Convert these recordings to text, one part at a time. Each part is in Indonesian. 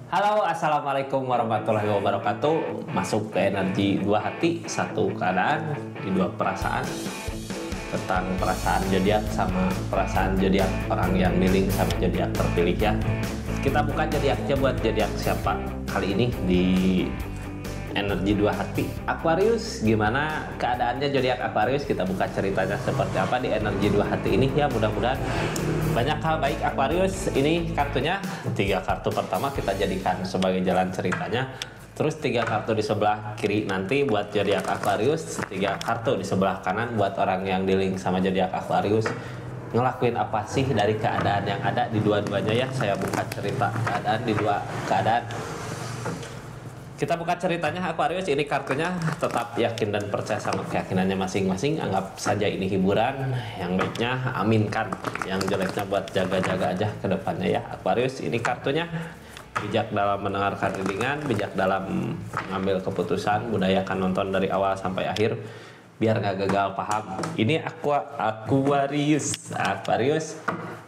Halo, assalamualaikum warahmatullahi wabarakatuh. Masuk ke energi dua hati, satu keadaan di dua perasaan. Tentang perasaan zodiak sama perasaan zodiak orang yang milih sama zodiak terpilih ya. Kita buka zodiaknya buat zodiak siapa kali ini di energi dua hati Aquarius. Gimana keadaannya zodiak Aquarius? Kita buka ceritanya seperti apa di energi dua hati ini ya. Mudah-mudahan banyak hal baik Aquarius. Ini kartunya 3 kartu pertama kita jadikan sebagai jalan ceritanya. Terus 3 kartu di sebelah kiri nanti buat zodiak Aquarius, 3 kartu di sebelah kanan buat orang yang dealing sama zodiak Aquarius. Ngelakuin apa sih dari keadaan yang ada di dua-duanya ya. Saya buka cerita keadaan di dua keadaan. Kita buka ceritanya Aquarius. Ini kartunya tetap yakin dan percaya sama keyakinannya masing-masing. Anggap saja ini hiburan. Yang baiknya aminkan, yang jeleknya buat jaga-jaga aja ke depannya ya Aquarius. Ini kartunya bijak dalam mendengarkan readingan, bijak dalam mengambil keputusan, budayakan nonton dari awal sampai akhir biar nggak gagal paham. Ini Aquarius.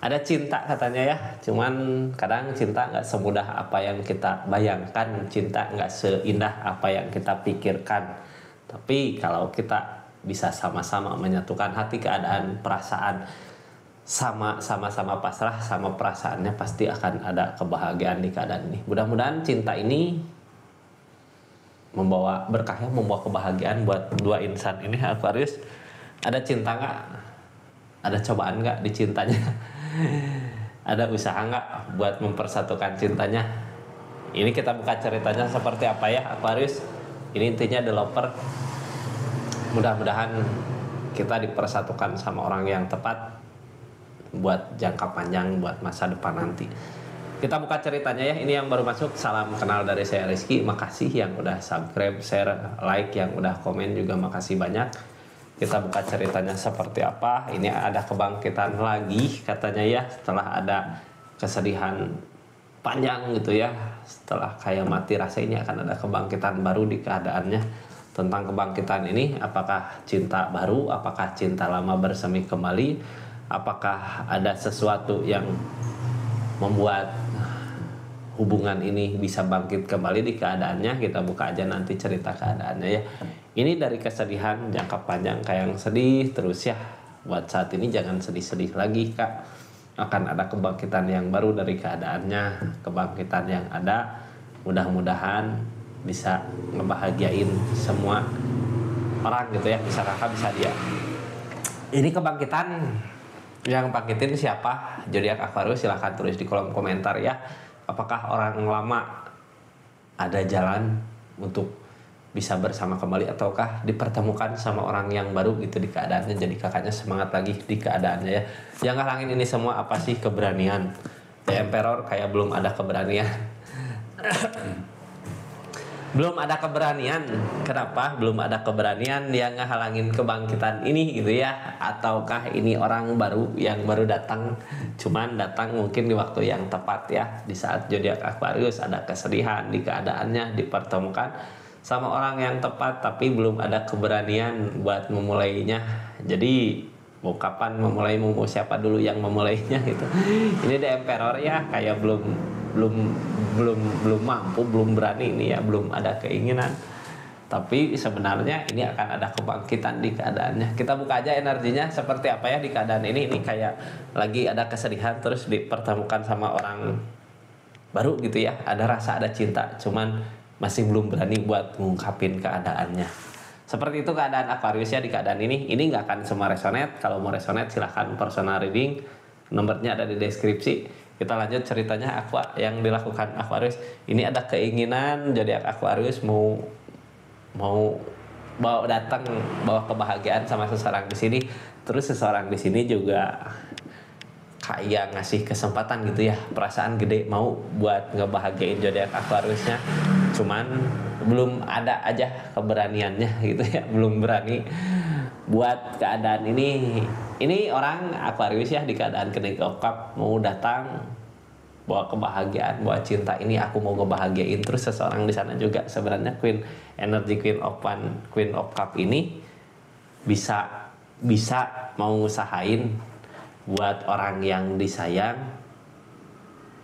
Ada cinta katanya ya, cuman kadang cinta nggak semudah apa yang kita bayangkan, cinta nggak seindah apa yang kita pikirkan. Tapi kalau kita bisa sama-sama menyatukan hati, keadaan, perasaan, sama-sama pasrah sama perasaannya, pasti akan ada kebahagiaan di keadaan ini. Mudah-mudahan cinta ini membawa berkah ya, membawa kebahagiaan buat dua insan ini Aquarius. Ada cinta nggak? Ada cobaan nggak di cintanya? Ada usaha nggak buat mempersatukan cintanya? Ini kita buka ceritanya seperti apa ya Aquarius. Ini intinya developer. Mudah-mudahan kita dipersatukan sama orang yang tepat buat jangka panjang, buat masa depan nanti. Kita buka ceritanya ya. Ini yang baru masuk, salam kenal dari saya Rizky. Makasih yang udah subscribe, share, like, yang udah komen juga makasih banyak. Kita buka ceritanya seperti apa. Ini ada kebangkitan lagi katanya ya, setelah ada kesedihan panjang gitu ya, setelah kayak mati rasa, ini akan ada kebangkitan baru di keadaannya. Tentang kebangkitan ini, apakah cinta baru, apakah cinta lama bersemi kembali, apakah ada sesuatu yang membuat hubungan ini bisa bangkit kembali di keadaannya. Kita buka aja nanti cerita keadaannya ya. Ini dari kesedihan jangka panjang kayak yang sedih terus ya. Buat saat ini jangan sedih-sedih lagi Kak. Akan ada kebangkitan yang baru dari keadaannya. Kebangkitan yang ada mudah-mudahan bisa ngebahagiain semua orang gitu ya. Bisa Kakak, bisa dia. Ini kebangkitan yang bangkitin siapa? Zodiak Aquarius, silahkan tulis di kolom komentar ya. Apakah orang lama ada jalan untuk bisa bersama kembali, ataukah dipertemukan sama orang yang baru gitu di keadaannya, jadi kakaknya semangat lagi di keadaannya ya. Yang ngalangin ini semua apa sih? Keberanian. The Emperor kayak belum ada keberanian. Belum ada keberanian. Kenapa belum ada keberanian yang ngehalangin kebangkitan ini gitu ya? Ataukah ini orang baru yang baru datang, cuman datang mungkin di waktu yang tepat ya, di saat zodiak Aquarius ada kesedihan di keadaannya, dipertemukan sama orang yang tepat tapi belum ada keberanian buat memulainya. Jadi mau kapan memulai, mau siapa dulu yang memulainya gitu. Ini The Emperor ya, kayak belum mampu, belum berani ini ya, belum ada keinginan. Tapi sebenarnya ini akan ada kebangkitan di keadaannya. Kita buka aja energinya seperti apa ya di keadaan ini. Ini kayak lagi ada kesedihan terus dipertemukan sama orang baru gitu ya. Ada rasa, ada cinta, cuman masih belum berani buat ngungkapin keadaannya. Seperti itu keadaan Aquarius ya di keadaan ini. Ini nggak akan semua resonate. Kalau mau resonate silahkan personal reading. Nomornya ada di deskripsi. Kita lanjut ceritanya yang dilakukan Aquarius. Ini ada keinginan zodiak Aquarius mau bawa kebahagiaan sama seseorang di sini. Terus seseorang di sini juga kayak ngasih kesempatan gitu ya, perasaan gede mau buat ngebahagiain zodiak Aquariusnya. Cuman belum ada aja keberaniannya gitu ya, belum berani buat keadaan ini. Ini orang Aquarius ya di keadaan King of Cup mau datang bawa kebahagiaan, bawa cinta. Ini aku mau ngebahagiain. Terus seseorang di sana juga sebenarnya Queen of Cup ini bisa mau usahain buat orang yang disayang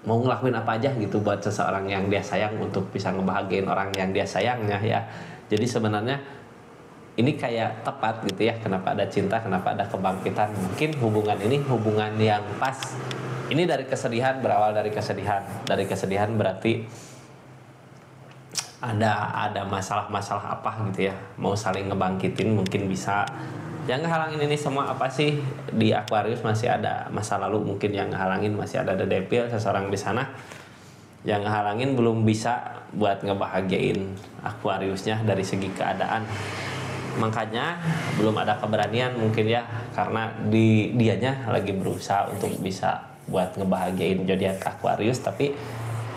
mau ngelakuin apa aja gitu buat seseorang yang dia sayang untuk bisa ngebahagiain orang yang dia sayangnya ya. Jadi sebenarnya ini kayak tepat gitu ya, kenapa ada cinta, kenapa ada kebangkitan. Mungkin hubungan ini hubungan yang pas. Ini dari kesedihan, berawal dari kesedihan. Dari kesedihan berarti ada masalah-masalah apa gitu ya, mau saling ngebangkitin mungkin bisa. Yang ngehalangin ini semua apa sih? Di Aquarius masih ada masa lalu, mungkin yang ngehalangin masih ada The Devil, seseorang di sana yang ngehalangin belum bisa buat ngebahagiain Aquariusnya dari segi keadaan. Makanya belum ada keberanian mungkin ya, karena dianya lagi berusaha untuk bisa buat ngebahagiain zodiak Aquarius, tapi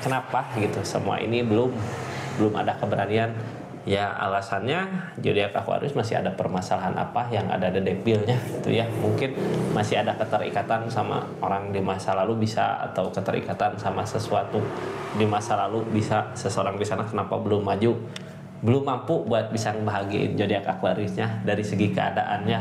kenapa gitu semua ini belum ada keberanian. Ya alasannya zodiak Aquarius masih ada permasalahan apa yang ada The Devilnya gitu ya. Mungkin masih ada keterikatan sama orang di masa lalu bisa, atau keterikatan sama sesuatu di masa lalu bisa. Seseorang di sana kenapa belum maju, belum mampu buat bisa ngebahagiain zodiak Aquariusnya dari segi keadaannya.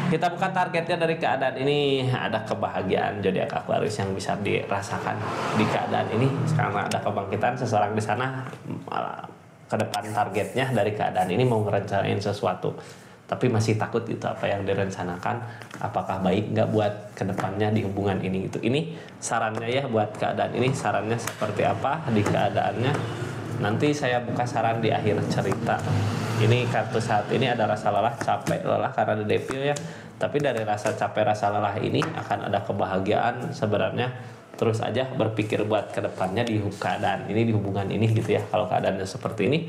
Kita bukan targetnya dari keadaan ini, ada kebahagiaan zodiak Aquarius yang bisa dirasakan di keadaan ini karena ada kebangkitan. Seseorang di sana malah ke depan targetnya dari keadaan ini mau ngerencanain sesuatu, tapi masih takut itu apa yang direncanakan apakah baik nggak buat kedepannya di hubungan ini gitu. Ini sarannya ya buat keadaan ini, sarannya seperti apa di keadaannya nanti saya buka saran di akhir cerita. Ini kartu saat ini ada rasa lelah, capek, lelah karena The Devil ya, tapi dari rasa capek, rasa lelah ini akan ada kebahagiaan sebenarnya. Terus aja berpikir buat kedepannya di keadaan ini, di hubungan ini gitu ya, kalau keadaannya seperti ini.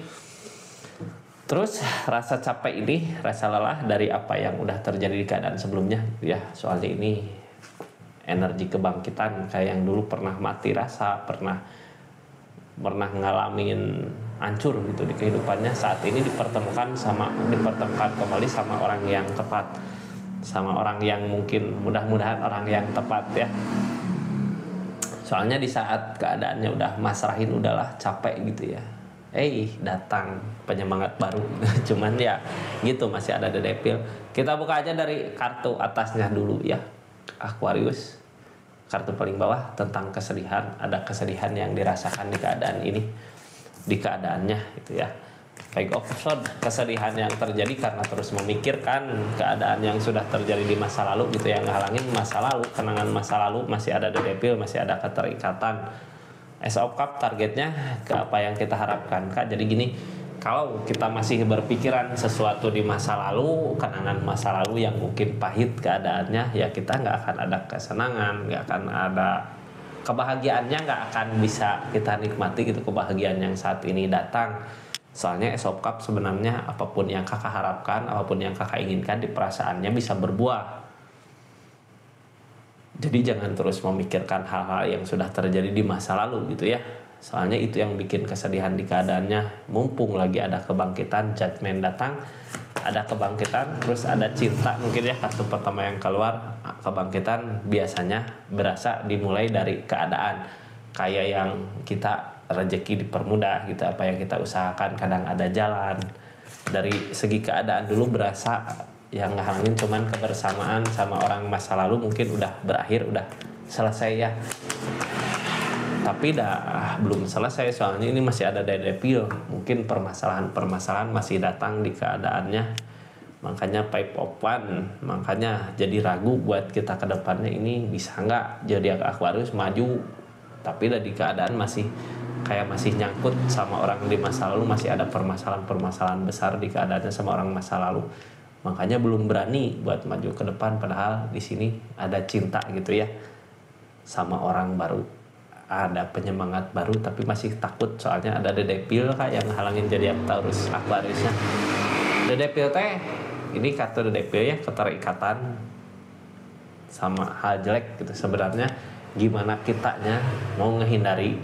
Terus rasa capek ini, rasa lelah dari apa yang udah terjadi di keadaan sebelumnya ya, soalnya ini energi kebangkitan kayak yang dulu pernah mati rasa, pernah ngalamin hancur gitu di kehidupannya, saat ini dipertemukan kembali sama orang yang tepat, sama orang yang mungkin mudah-mudahan orang yang tepat ya. Soalnya di saat keadaannya udah masrahin, udahlah capek gitu ya, datang penyemangat baru. Cuman ya gitu, masih ada The Devil. Kita buka aja dari kartu atasnya dulu ya, Aquarius. Kartu paling bawah tentang kesedihan, ada kesedihan yang dirasakan di keadaan ini, di keadaannya gitu ya. Five of Swords, kesedihan yang terjadi karena terus memikirkan keadaan yang sudah terjadi di masa lalu gitu, yang ngehalangin masa lalu, kenangan masa lalu. Masih ada The Devil, masih ada keterikatan. Ace of Cups, targetnya ke apa yang kita harapkan Kak. Jadi gini, kalau kita masih berpikiran sesuatu di masa lalu, kenangan masa lalu yang mungkin pahit keadaannya, ya kita nggak akan ada kesenangan, nggak akan ada kebahagiaannya, nggak akan bisa kita nikmati gitu kebahagiaan yang saat ini datang. Soalnya Ace of Cups sebenarnya apapun yang kakak harapkan, apapun yang kakak inginkan di perasaannya bisa berbuah. Jadi jangan terus memikirkan hal-hal yang sudah terjadi di masa lalu gitu ya. Soalnya itu yang bikin kesedihan di keadaannya. Mumpung lagi ada kebangkitan, Judgment datang, ada kebangkitan, terus ada cinta mungkin ya, kartu pertama yang keluar. Kebangkitan biasanya berasa dimulai dari keadaan, kayak yang kita rezeki dipermudah gitu, apa yang kita usahakan kadang ada jalan. Dari segi keadaan dulu berasa yang ngehalangin cuman kebersamaan sama orang masa lalu mungkin udah berakhir, udah selesai ya. Tapi belum selesai, soalnya ini masih ada The Devil. Mungkin permasalahan masih datang di keadaannya. Makanya Five of Wands, makanya jadi ragu buat kita ke depannya ini bisa nggak zodiak Aquarius maju. Tapi di keadaan masih nyangkut sama orang di masa lalu, masih ada permasalahan besar di keadaannya sama orang masa lalu. Makanya belum berani buat maju ke depan, padahal di sini ada cinta gitu ya sama orang baru, ada penyemangat baru, tapi masih takut soalnya ada The Devil Kak yang halangin zodiak Taurus Aquariusnya. The Devil teh ini kartu The Devil ya, keterikatan sama hal jelek gitu. Sebenarnya gimana kitanya mau ngehindari,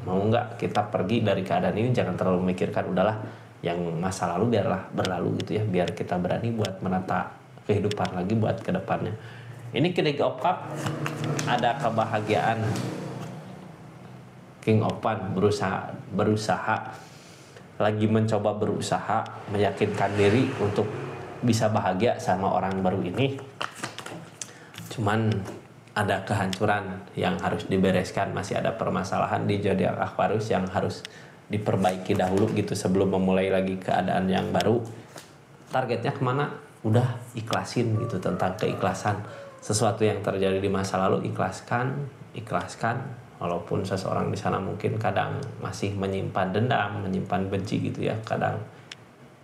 mau nggak kita pergi dari keadaan ini, jangan terlalu memikirkan, udahlah yang masa lalu biarlah berlalu gitu ya, biar kita berani buat menata kehidupan lagi buat kedepannya. Ini King of Cups, ada kebahagiaan. King of Wands berusaha lagi mencoba berusaha meyakinkan diri untuk bisa bahagia sama orang baru ini. Cuman ada kehancuran yang harus dibereskan, masih ada permasalahan di zodiak Aquarius yang harus diperbaiki dahulu gitu sebelum memulai lagi keadaan yang baru. Targetnya kemana? Udah ikhlasin gitu, tentang keikhlasan. Sesuatu yang terjadi di masa lalu ikhlaskan, walaupun seseorang di sana mungkin kadang masih menyimpan dendam, menyimpan benci gitu ya, kadang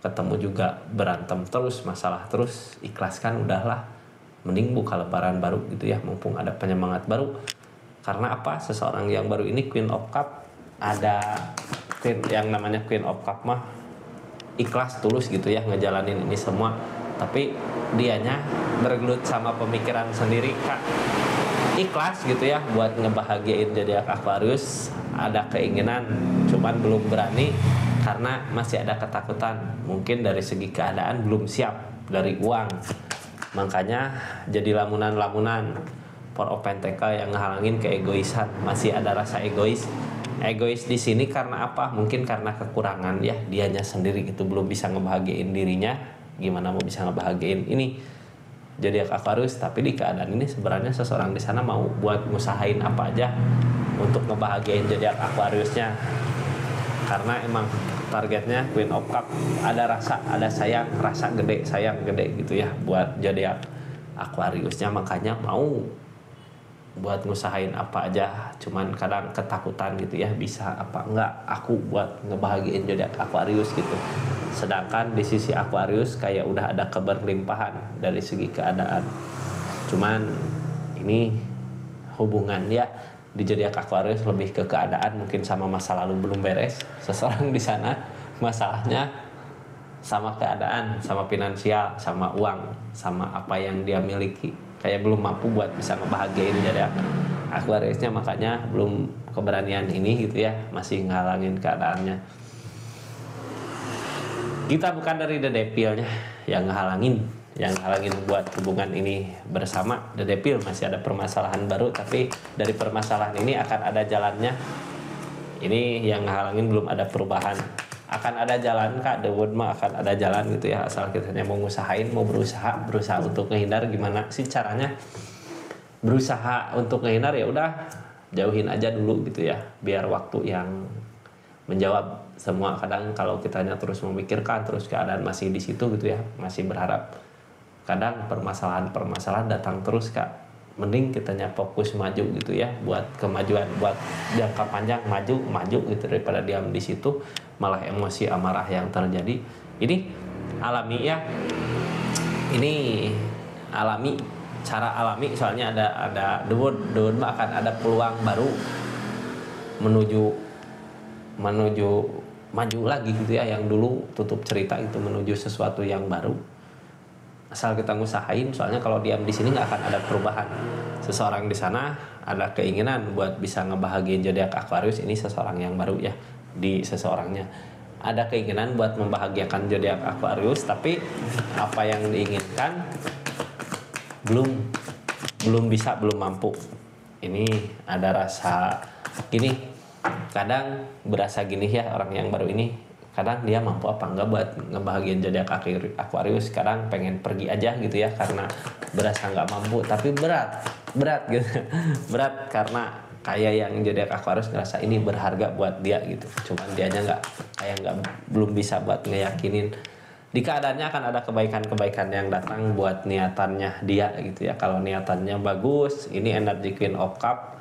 ketemu juga berantem terus, masalah terus, ikhlaskan, udahlah, mending buka lembaran baru gitu ya, mumpung ada penyemangat baru. Karena apa? Seseorang yang baru ini Queen of Cup, ada Queen yang namanya Queen of Cup mah ikhlas tulus gitu ya ngejalanin ini semua, tapi dianya bergelut sama pemikiran sendiri Kak, ikhlas gitu ya buat ngebahagiain zodiak Aquarius, ada keinginan cuman belum berani karena masih ada ketakutan, mungkin dari segi keadaan belum siap, dari uang, makanya jadi lamunan-lamunan. Four of Pentacle yang ngehalangin keegoisan, masih ada rasa egois di sini karena apa? Mungkin karena kekurangan ya dianya sendiri gitu, belum bisa ngebahagiain dirinya. Gimana mau bisa ngebahagiain ini zodiak Aquarius? Tapi di keadaan ini sebenarnya seseorang di sana mau buat ngusahain apa aja untuk ngebahagiain zodiak Aquariusnya, karena emang targetnya Queen of Cup, ada rasa, ada sayang gede gitu ya buat zodiak Aquariusnya, makanya mau buat ngusahain apa aja, cuman kadang ketakutan gitu ya, bisa apa enggak aku buat ngebahagiain zodiak Aquarius gitu. Sedangkan di sisi Aquarius kayak udah ada keberlimpahan dari segi keadaan, cuman ini hubungan ya di zodiak Aquarius lebih ke keadaan, mungkin sama masa lalu belum beres. Seseorang di sana masalahnya sama keadaan, sama finansial, sama uang, sama apa yang dia miliki, kayak belum mampu buat bisa ngebahagiain zodiak Aquariusnya, makanya belum keberanian ini gitu ya, masih ngalangin keadaannya. Kita bukan dari The Devil-nya yang ngehalangin buat hubungan ini bersama. The Devil masih ada permasalahan baru, tapi dari permasalahan ini akan ada jalannya. Ini yang ngehalangin belum ada perubahan. Akan ada jalan Kak, The Wood mah akan ada jalan gitu ya, asal kita mau ngusahain, mau berusaha untuk menghindar. Gimana sih caranya berusaha untuk menghindar? Ya udah jauhin aja dulu gitu ya, biar waktu yang menjawab semua. Kadang kalau kitanya terus memikirkan, terus keadaan masih di situ gitu ya, masih berharap, kadang permasalahan datang terus Kak. Mending kitanya fokus maju gitu ya, buat kemajuan, buat jangka panjang, maju gitu, daripada diam di situ malah emosi amarah yang terjadi. Ini alami ya, ini alami, cara alami, soalnya ada The Wood akan ada peluang baru menuju maju lagi gitu ya, yang dulu tutup cerita itu menuju sesuatu yang baru, asal kita ngusahain. Soalnya kalau diam di sini nggak akan ada perubahan. Seseorang di sana ada keinginan buat bisa ngebahagiain zodiak Aquarius, ini seseorang yang baru ya, di seseorangnya ada keinginan buat membahagiakan zodiak Aquarius, tapi apa yang diinginkan belum bisa, belum mampu. Ini ada rasa gini, kadang berasa gini ya, orang yang baru ini kadang dia mampu apa enggak buat ngebahagiain zodiak Aquarius. Kadang pengen pergi aja gitu ya, karena berasa nggak mampu, tapi berat gitu berat karena kayak yang zodiak Aquarius ngerasa ini berharga buat dia gitu, cuman dianya belum bisa buat ngeyakinin. Di keadaannya akan ada kebaikan yang datang buat niatannya dia gitu ya. Kalau niatannya bagus, ini energi Queen of Cup,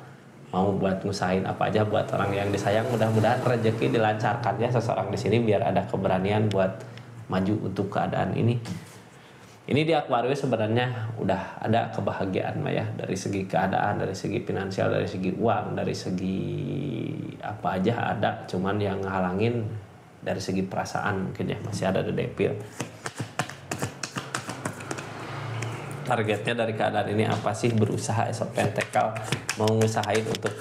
mau buat ngusahain apa aja buat orang yang disayang. Mudah-mudahan rezeki dilancarkan ya seseorang di sini, biar ada keberanian buat maju untuk keadaan ini. Ini di Aquarius sebenarnya udah ada kebahagiaan mah ya, dari segi keadaan, dari segi finansial, dari segi uang, dari segi apa aja ada, cuman yang ngehalangin dari segi perasaan mungkin ya, masih ada The Devil. Targetnya dari keadaan ini apa sih? Berusaha, Ace of Pentacle, mau ngusahain untuk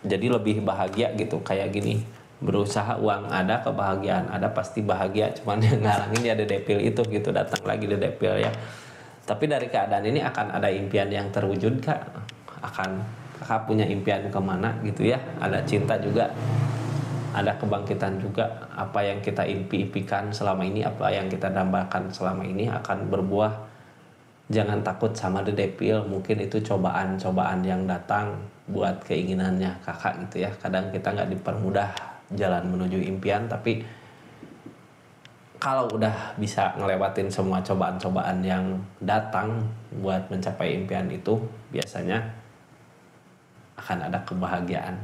jadi lebih bahagia gitu, kayak gini. Berusaha, uang ada, kebahagiaan ada, pasti bahagia, cuman yang ngalangin ya The Devil itu gitu, datang lagi The Devil ya. Tapi dari keadaan ini akan ada impian yang terwujud Kak. Kakak punya impian kemana gitu ya, ada cinta juga, ada kebangkitan juga. Apa yang kita impikan selama ini, apa yang kita dambakan selama ini akan berbuah jangan takut sama the devil. Mungkin itu cobaan-cobaan yang datang buat keinginannya kakak gitu ya. Kadang kita nggak dipermudah jalan menuju impian, tapi kalau udah bisa ngelewatin semua cobaan-cobaan yang datang buat mencapai impian itu, biasanya akan ada kebahagiaan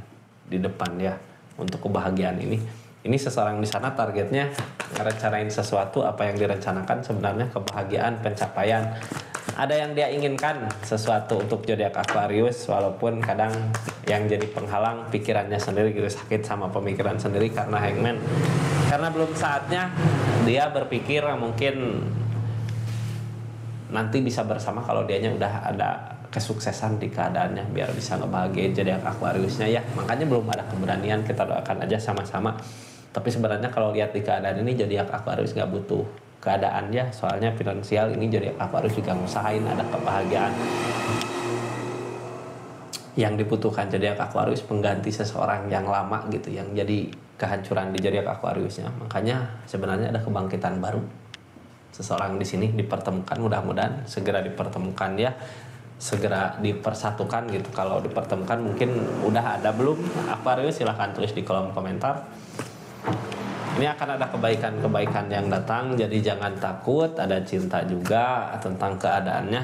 di depan ya. Untuk kebahagiaan ini seseorang di sana targetnya ngerencanain sesuatu, apa yang direncanakan sebenarnya kebahagiaan, pencapaian. Ada yang dia inginkan sesuatu untuk zodiak Aquarius, walaupun kadang yang jadi penghalang pikirannya sendiri gitu, sakit sama pemikiran sendiri karena Hangman. Karena belum saatnya dia berpikir mungkin nanti bisa bersama kalau dianya udah ada kesuksesan di keadaannya biar bisa ngebahagiain zodiak Aquariusnya ya. Makanya belum ada keberanian, kita doakan aja sama-sama. Tapi sebenarnya kalau lihat di keadaan ini zodiak Aquarius gak butuh keadaan ya, soalnya finansial ini zodiak Aquarius juga ngusahain ada kebahagiaan. Yang dibutuhkan zodiak Aquarius pengganti seseorang yang lama gitu, yang jadi kehancuran di zodiak Aquariusnya. Makanya sebenarnya ada kebangkitan baru. Seseorang di sini dipertemukan, mudah-mudahan segera dipertemukan ya, segera dipersatukan gitu. Kalau dipertemukan mungkin udah ada belum Aquarius, silahkan tulis di kolom komentar. Ini akan ada kebaikan-kebaikan yang datang, jadi jangan takut. Ada cinta juga tentang keadaannya.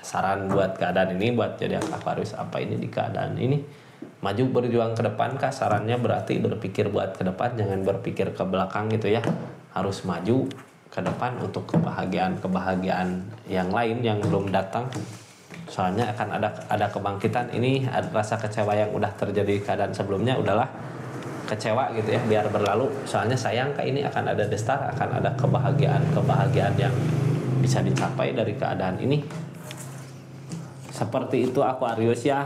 Saran buat keadaan ini, buat zodiak Aquarius, apa ini di keadaan ini? Maju berjuang ke depan kah? Sarannya berarti berpikir buat ke depan, jangan berpikir ke belakang gitu ya. Harus maju ke depan untuk kebahagiaan yang lain yang belum datang. Soalnya akan ada kebangkitan. Ini ada rasa kecewa yang udah terjadi di keadaan sebelumnya, udahlah kecewa gitu ya, biar berlalu. Soalnya sayang ini akan ada destar, akan ada kebahagiaan yang bisa dicapai dari keadaan ini. Seperti itu Aquarius ya,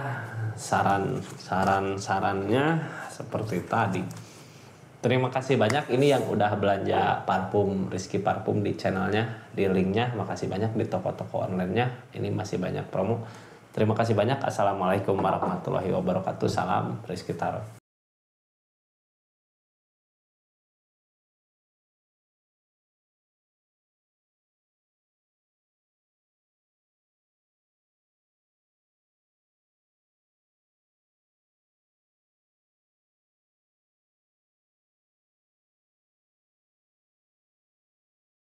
sarannya seperti tadi. Terima kasih banyak ini yang udah belanja parfum Rizky Parfum di channelnya, di linknya. Makasih banyak di toko-toko online-nya, ini masih banyak promo. Terima kasih banyak. Assalamualaikum warahmatullahi wabarakatuh. Salam Rizky Tarot.